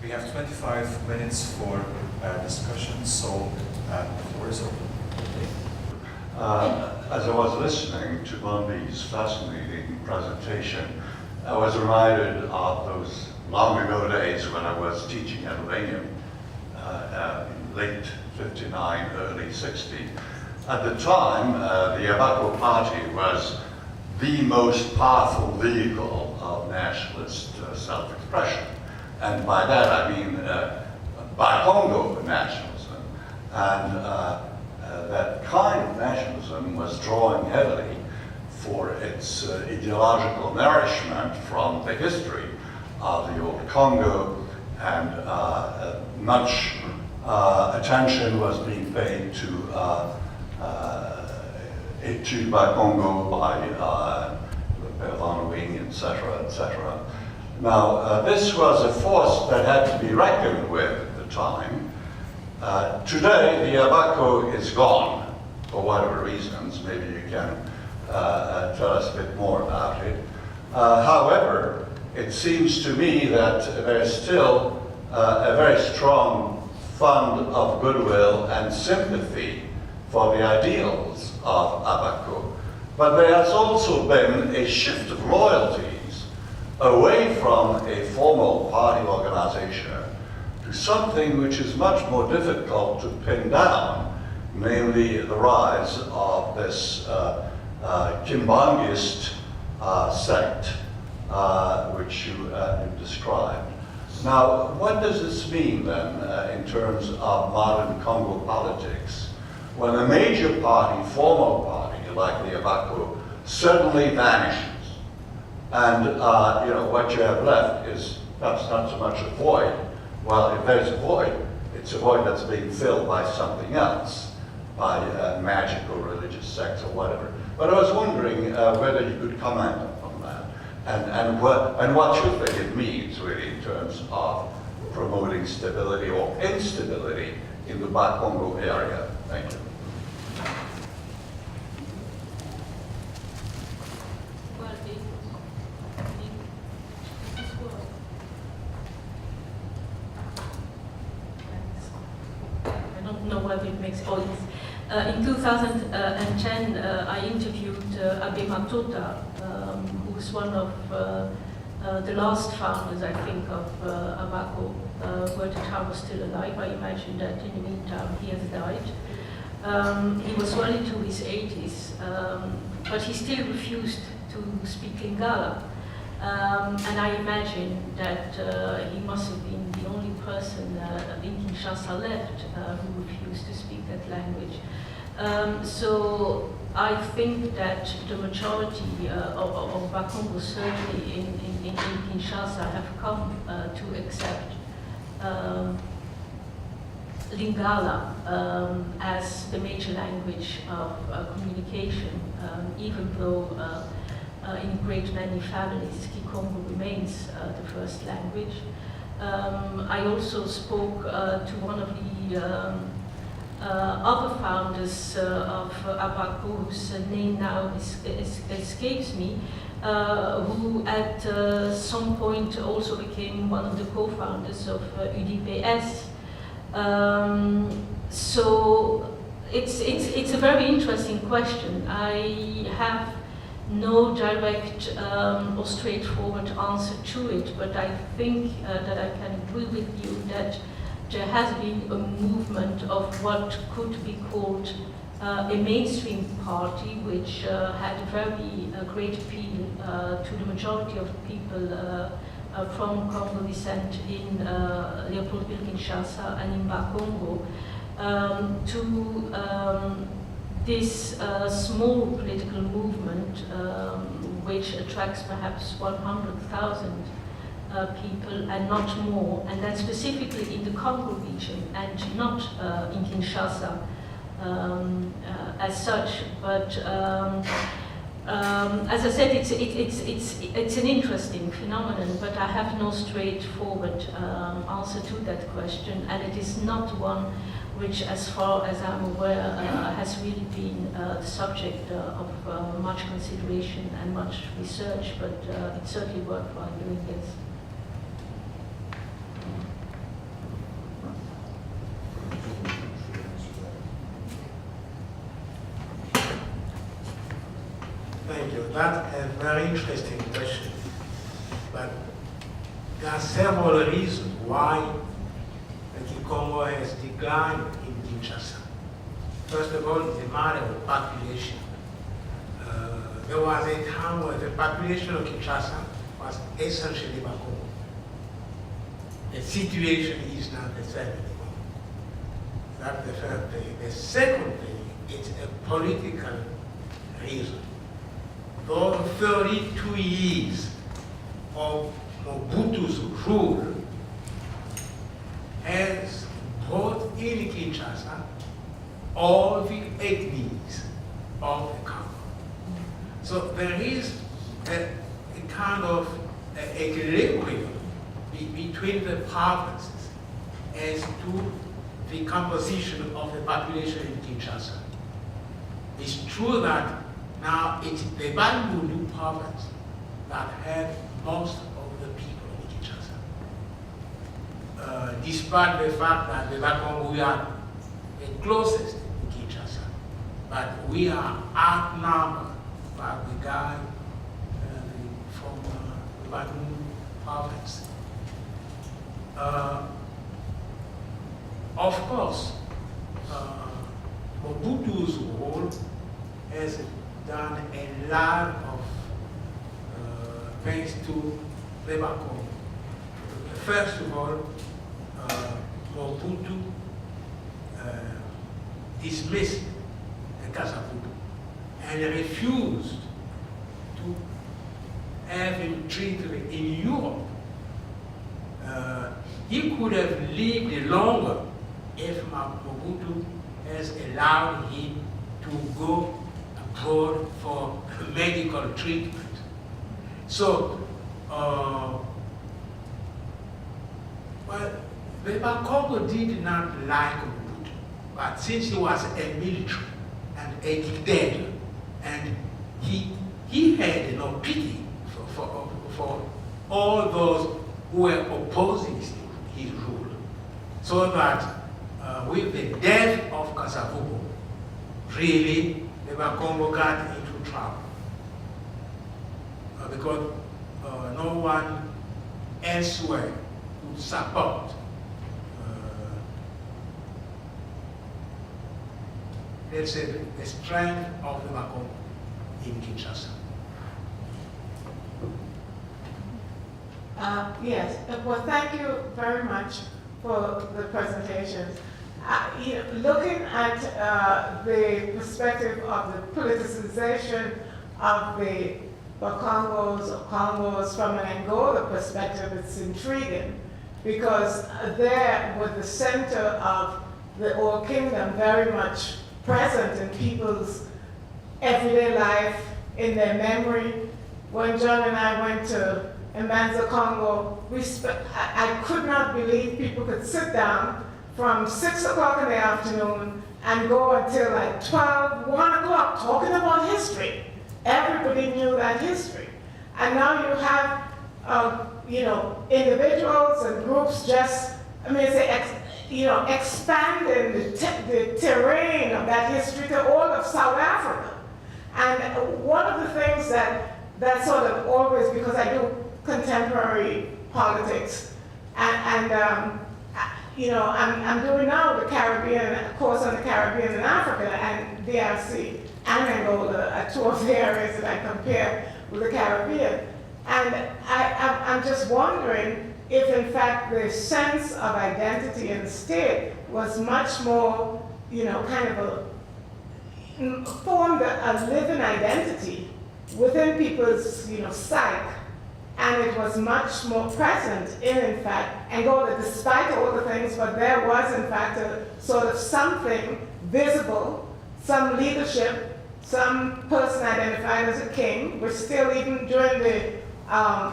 We have 25 minutes for discussion, so the floor is open. As I was listening to Bonby's fascinating presentation, I was reminded of those long ago days when I was teaching at Langham in late 59, early 60. At the time, the Abaco Party was the most powerful vehicle of nationalist self-expression. And by that I mean by Kongo nationalism. And that kind of nationalism was drawing heavily for its ideological nourishment from the history of the old Congo, and much attention was being paid to Etudes by Kongo, by Berlin, etc., etc. Now, this was a force that had to be reckoned with at the time. Today, the Abaco is gone, for whatever reasons. Maybe you can tell us a bit more about it. However, it seems to me that there's still a very strong fund of goodwill and sympathy for the ideals of Abaco. But there has also been a shift of loyalties away from a formal party organization to something which is much more difficult to pin down, namely the rise of this Kimbangist sect, which you described. Now, what does this mean then in terms of modern Congo politics, when a major party, formal party, like the Abaco, suddenly vanishes? And what you have left is perhaps not so much a void. Well, if there's a void, it's a void that's being filled by something else, by magical religious sects or whatever. But I was wondering whether you could comment on that, and what you think it means really in terms of promoting stability or instability in the Bakongo area. Thank you. It makes all this. In 2010, I interviewed Abe Matota, who's one of the last founders, I think, of Abaco, who at the time was still alive. I imagine that in the meantime he has died. He was well into his 80s, but he still refused to speak Lingala. And I imagine that he must have been the only person in Kinshasa left who refused to speak that language. So I think that the majority of Bakongo, certainly in Kinshasa, have come to accept Lingala as the major language of communication, even though in a great many families, Kikongo remains the first language. I also spoke to one of the other founders of Abaco, whose name now escapes me, who at some point also became one of the co-founders of UDPS. So it's a very interesting question. I have no direct or straightforward answer to it, but I think that I can agree with you that there has been a movement of what could be called a mainstream party, which had a very great appeal to the majority of people from Congo descent in Leopoldville, Kinshasa, and in Bakongo, to this small political movement, which attracts perhaps 100,000 people and not more, and then specifically in the Congo region and not in Kinshasa as such. But as I said, it's an interesting phenomenon, but I have no straightforward answer to that question, and it is not one which, as far as I'm aware, has really been the subject of much consideration and much research, but it's certainly worthwhile doing this. Thank you. That's a very interesting question. But there are several reasons why the Congo has declined in Kinshasa. First of all, it's a matter of population. There was a time where the population of Kinshasa was essentially Bakongo. The situation is not the same anymore. That's the first thing. The second thing, it's a political reason. For 32 years of Mobutu's rule has brought in Kinshasa all the ethnies of the Congo. So there is a kind of equilibrium between the provinces as to the composition of the population in Kinshasa. It's true that now it's the Bandundu province that has most of the people in Kinshasa. Despite the fact that the Bakongo, we are the closest in Kinshasa, but we are outnumbered by the guy from the Bandundu province. Of course, Mobutu's role has done a lot of things to the Bakongo. First of all, Mobutu dismissed the Kasavubu and refused to have him treated in Europe. He could have lived longer if Mobutu has allowed him to go abroad for medical treatment. So, well, the Bakongo did not like Mobutu, but since he was a military and a dictator, and he had no pity for all those who were opposing his rule. So that with the death of Kasavubu, really, the Bakongo got into trouble. Because no one elsewhere would support let's say the strength of the Bakongo in Kinshasa. Yes, well, thank you very much for the presentations. Looking at the perspective of the politicization of the Bakongos or Congos from an Angola perspective, it's intriguing because there, with the center of the old kingdom very much present in people's everyday life, in their memory. When John and I went to Mbanza, Congo, I could not believe people could sit down from 6 o'clock in the afternoon and go until like 12, 1 o'clock talking about history. Everybody knew that history. And now you have, individuals and groups just, expanding the terrain of that history to all of South Africa. And one of the things that sort of always, because I do contemporary politics, I'm doing now the Caribbean, a course on the Caribbean and Africa, and DRC and Angola are two of the areas that I compare with the Caribbean. And I'm just wondering if in fact the sense of identity in the state was much more, formed a living identity within people's, psyche, and it was much more present in fact, Angola, despite all the things, but there was in fact a sort of something visible, some leadership, some person identified as a king, which still even during the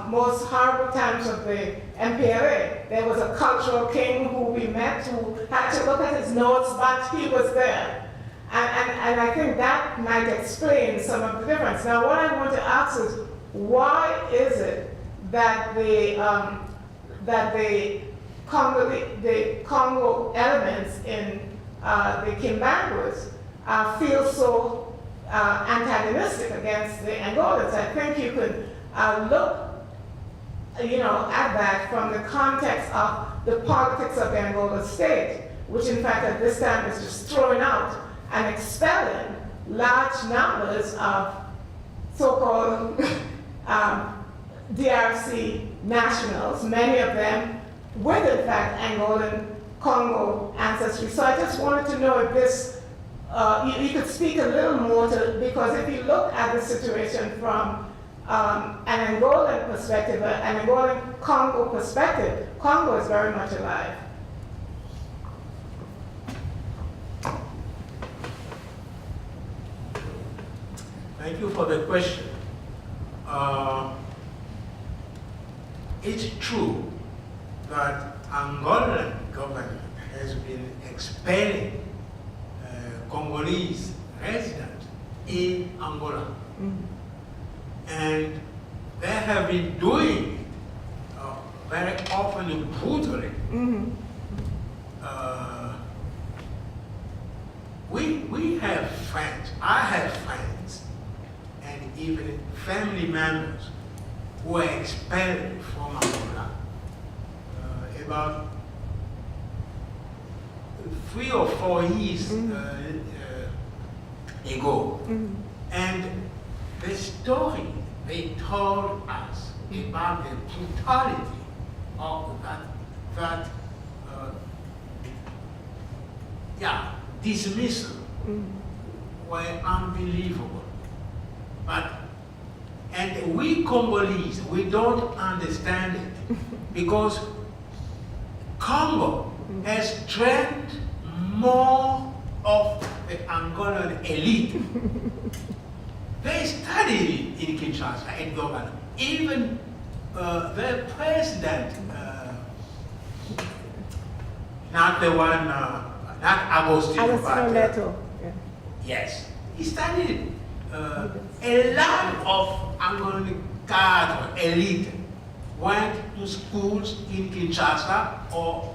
most horrible times of the MPLA, there was a cultural king who we met who had to look at his notes, but he was there. And I think that might explain some of the difference. Now, what I want to ask is, why is it that the Congo elements in the Kimbanguas feel so antagonistic against the Angolans. I think you could look at that from the context of the politics of the Angola state, which in fact at this time is just throwing out and expelling large numbers of so-called DRC nationals, many of them with in fact Angolan Kongo ancestry. So I just wanted to know if this, you could speak a little more to, because if you look at the situation from an Angolan perspective, an Angolan Kongo perspective, Kongo is very much alive. Thank you for the question. It's true that Angolan government has been expelling Congolese residents in Angola. And they have been doing it very often and brutally. We have friends, I have friends, and even family members who were expelled from Angola about 3 or 4 years ago. And the story they told us about the brutality of that dismissal were unbelievable. And we Congolese, we don't understand it because Congo has trained more of the Angolan elite. They studied in Kinshasa and government. Even the president, not the one, not Agostino, but yes, he studied. A lot of Angolan cadre elite went to schools in Kinshasa or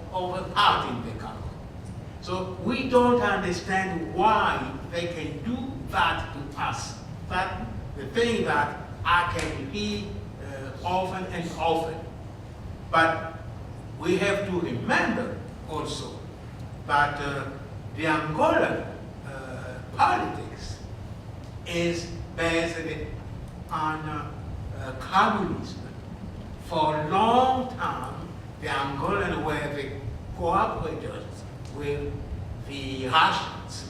out in the Congo. So we don't understand why they can do that to us. But the thing that I can repeat often and often. But we have to remember also that the Angolan politics is based on communism. For a long time, the Angolan were the cooperators with the Russians.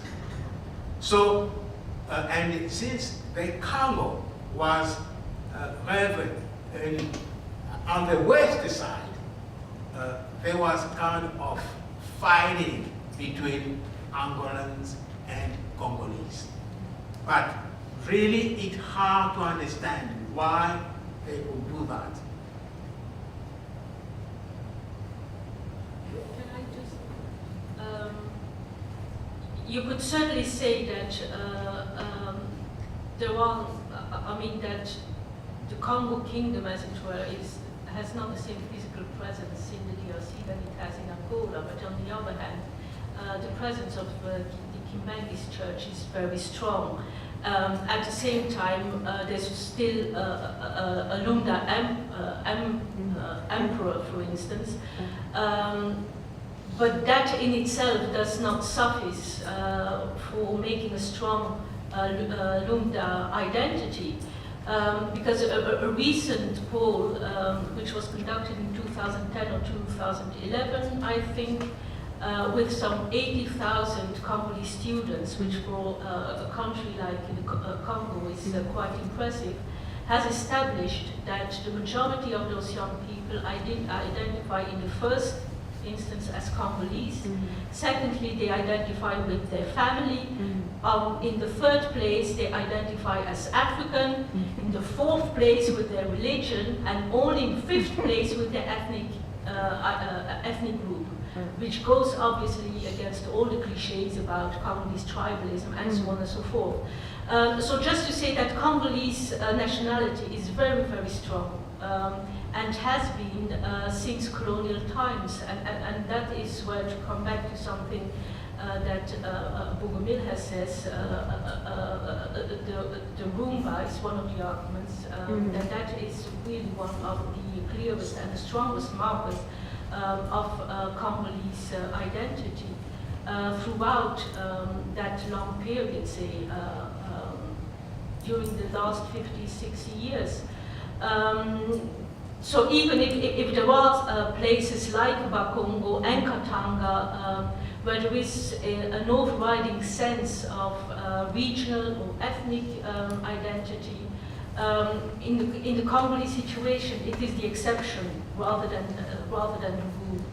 So, and since the Congo was on the west side, there was kind of fighting between Angolans and Congolese. But really, it's hard to understand why they would do that. Can I just, you could certainly say that that the Congo Kingdom, as it were, has not the same physical presence in the DRC than it has in Angola, but on the other hand, the presence of the Kimbangis Church is very strong. At the same time, there's still a Lunda emperor, for instance, but that in itself does not suffice for making a strong Lunda identity. Because a recent poll, which was conducted in 2010 or 2011, I think, with some 80,000 Congolese students, which for a country like Congo is quite impressive, has established that the majority of those young people identify in the first instance as Congolese. Secondly, they identify with their family. In the third place, they identify as African. In the fourth place, with their religion, and only in fifth place with their ethnic group, which goes obviously against all the cliches about Congolese tribalism and so on and so forth. So just to say that Congolese nationality is very, very strong. And has been since colonial times, and that is where, to come back to something that Bogomil has says the Roomba is one of the arguments, that is really one of the clearest and the strongest markers of Congolese identity throughout that long period, say, during the last 50, 60 years. So even if there are places like Bakongo and Katanga where there is an overriding sense of regional or ethnic identity, in the Congolese situation, it is the exception rather than the rule.